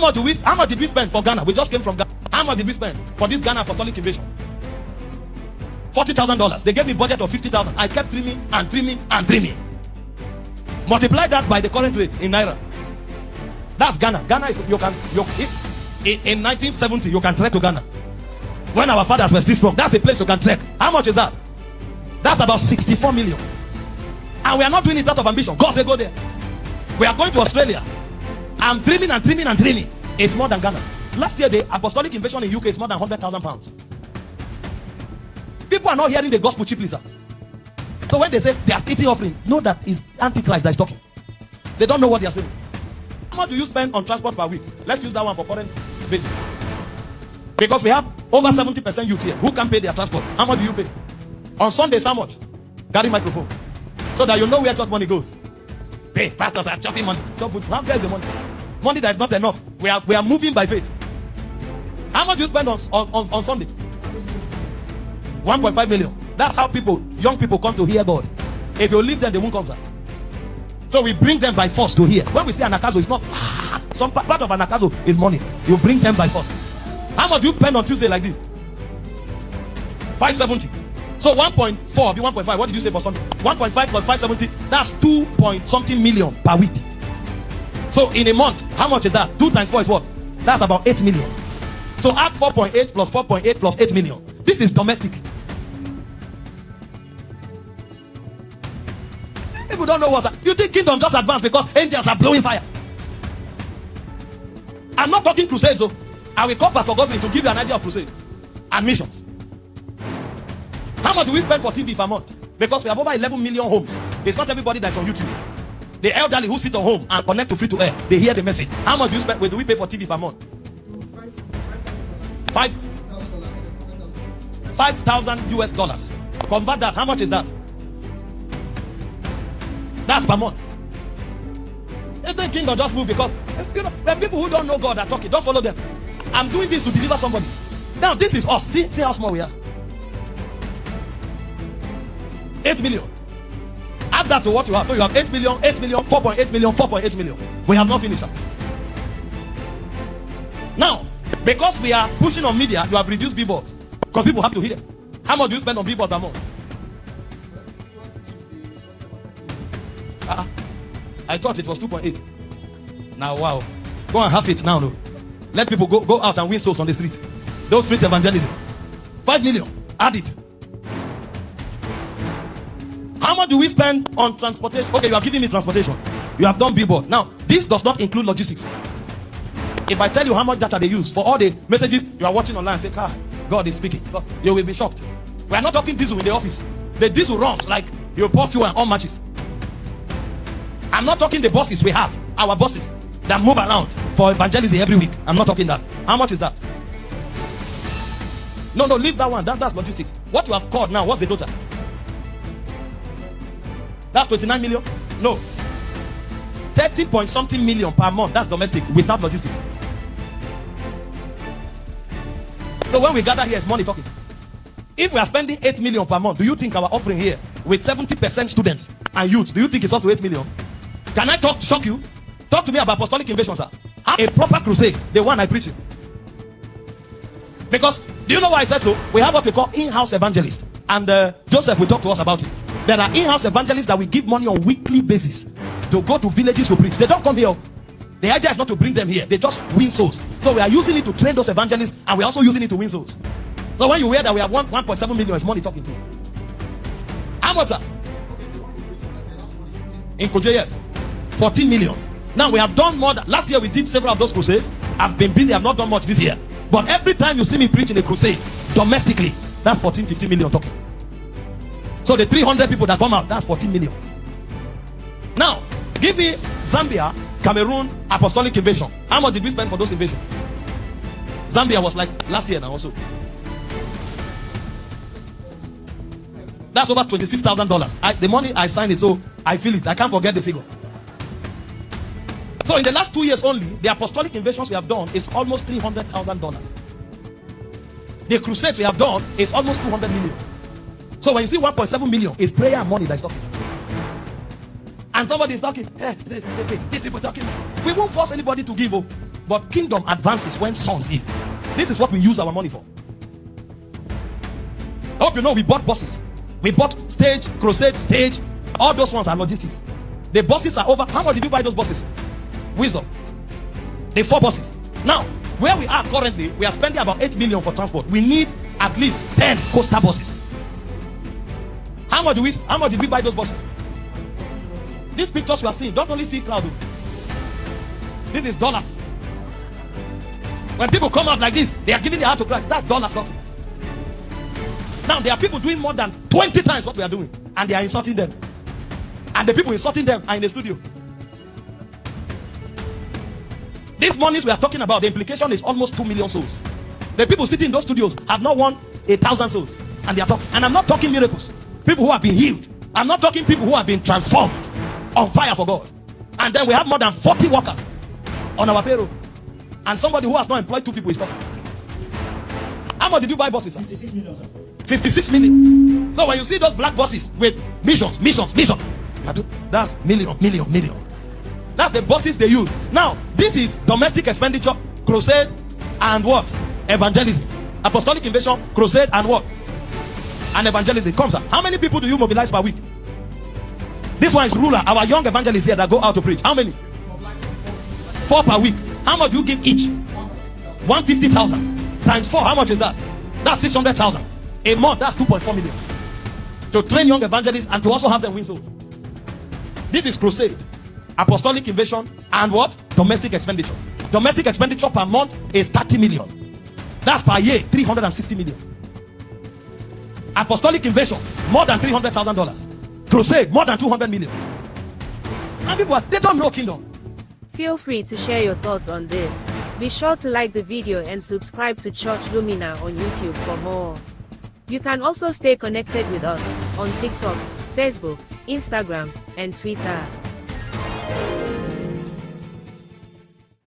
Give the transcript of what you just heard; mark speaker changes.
Speaker 1: much did we spend for Ghana? We just came from Ghana. How much did we spend for this Ghana apostolic invasion? $40,000. They gave me budget of 50,000. I kept trimming and trimming and trimming. Multiply that by the current rate in Naira. That's Ghana. Ghana is, in 1970, you can trek to Ghana. When our fathers were still strong, that's a place you can trek. How much is that? That's about 64 million. And we are not doing it out of ambition. God said go there. We are going to Australia. I'm dreaming and dreaming and dreaming. It's more than Ghana. Last year, the apostolic invasion in UK is more than £100,000. People are not hearing the gospel cheaply, sir. So when they say they are eating offering, know that it's Antichrist that is talking. They don't know what they are saying. How much do you spend on transport per week? Let's use that one for current basis. Because we have over 70% youth here who can pay their transport. How much do you pay? On Sundays, how much? Carry microphone. So that you know where church money goes. Hey, pastors are chopping money. How guys the money? Money that is not enough. We are moving by faith. How much do you spend on Sunday? 1.5 million. That's how young people come to hear God. If you leave them, they won't come, sir. So we bring them by force to hear. When we say anakazo, it's not some part of anakazo is money. You bring them by force. How much do you spend on Tuesday like this? 570. So 1.4 be 1.5. What did you say for Sunday? 1.5 plus 570. That's 2 point something million per week. So in a month, how much is that? 2 times 4 is what? That's about 8 million. So add 4.8 plus 4.8 plus 8 million. This is domestic. People don't know what's that. You think kingdom just advanced because angels are blowing fire. I'm not talking crusades, so I will call Pastor Godwin to give you an idea of crusade and missions. How much do we spend for TV per month? Because we have over 11 million homes. It's not everybody that's on YouTube. The elderly who sit at home and connect to free to air, they hear the message. How much do you spend? Do we pay for TV per month? $5,000 US. Convert that. How much is that? That's per month. It's the kingdom just move because the people who don't know God are talking. Don't follow them. I'm doing this to deliver somebody. Now this is us. See how small we are. 8 million. Add that to what you have. So you have 8 million, 8 million, 4.8 million, 4.8 million. We have not finished. Now, because we are pushing on media, you have reduced billboards. Because people have to hear. How much do you spend on billboards per month? I thought it was 2.8. Now, wow. Go and have it now, no. Let people go out and win souls on the street. Those street evangelism. 5 million. Add it. How much do we spend on transportation? Okay, you have given me transportation. You have done billboard. Now, this does not include logistics. If I tell you how much data they use for all the messages you are watching online, say, God is speaking. You will be shocked. We are not talking diesel in the office. The diesel runs like you pour fuel and all matches. I'm not talking the bosses we have, our bosses that move around for evangelism every week. I'm not talking that. How much is that? No, leave that one. That's logistics. What you have called now, what's the total? That's 29 million? No. 30 point something million per month. That's domestic without logistics. So when we gather here, it's money talking. If we are spending 8 million per month, do you think our offering here with 70% students and youth, do you think it's up to 8 million? Can I shock you? Talk to me about apostolic invasion, sir. A proper crusade, the one I preach in. Because, do you know why I said so? We have what we call in-house evangelists. And Joseph will talk to us about it. There are in-house evangelists that we give money on weekly basis to go to villages to preach. They don't come here. The idea is not to bring them here. They just win souls. So we are using it to train those evangelists, and we're also using it to win souls. So when you hear that we have 1.7 million, it's money talking to. How much, sir? In Koje, yes. 14 million. Now we have done more than last year. We did several of those crusades. I've been busy. I've not done much this year. But every time you see me preach in a crusade domestically, that's 14-15 million talking. So the 300 people that come out, that's 14 million. Now, give me Zambia, Cameroon, apostolic invasion. How much did we spend for those invasions? Zambia was like last year now also. That's over $26,000. The money I signed it, so I feel it. I can't forget the figure. So in the last 2 years only, the apostolic invasions we have done is almost $300,000. The crusades we have done is almost 200 million. So when you see 1.7 million, it's prayer and money that is talking. And somebody is talking. Hey, these people talking. We won't force anybody to give. But kingdom advances when sons give. This is what we use our money for. I hope you know we bought buses. We bought stage, crusade, stage. All those ones are logistics. The buses are over. How much did you buy those buses? Wisdom. The 4 buses. Now, where we are currently, we are spending about 8 million for transport. We need at least 10 coastal buses. How much did we buy those buses? These pictures you are seeing, don't only see crowd. This is dollars. When people come out like this, they are giving their heart to Christ. That's dollars talking. Now there are people doing more than 20 times what we are doing, and they are insulting them. And the people insulting them are in the studio. These monies we are talking about, the implication is almost 2 million souls. The people sitting in those studios have not won 1,000 souls, and they are talking. And I'm not talking miracles. People who have been healed. I'm not talking people who have been transformed, on fire for God. And then we have more than 40 workers on our payroll, and somebody who has not employed 2 people is talking. How much did you buy buses, sir?
Speaker 2: 56 million, sir.
Speaker 1: 56 million. So when you see those black buses with missions, that's million. That's the buses they use. Now, this is domestic expenditure, crusade, and what? Evangelism. Apostolic invasion, crusade, and what? And evangelism. Come, sir. How many people do you mobilize per week? This one is ruler. Our young evangelists here that go out to preach. How many? 4 per week. How much do you give each? 150,000 times 4. How much is that? That's 600,000 a month. That's 2.4 million to train young evangelists and to also have them win souls. This is crusade, apostolic invasion, and what? Domestic expenditure. Domestic expenditure per month is 30 million. That's per year 360 million. Apostolic invasion more than $300,000. Crusade more than 200 million. And people they don't know kingdom.
Speaker 3: Feel free to share your thoughts on this. Be sure to like the video and subscribe to Church Lumina on YouTube for more. You can also stay connected with us on TikTok, Facebook, Instagram, and Twitter.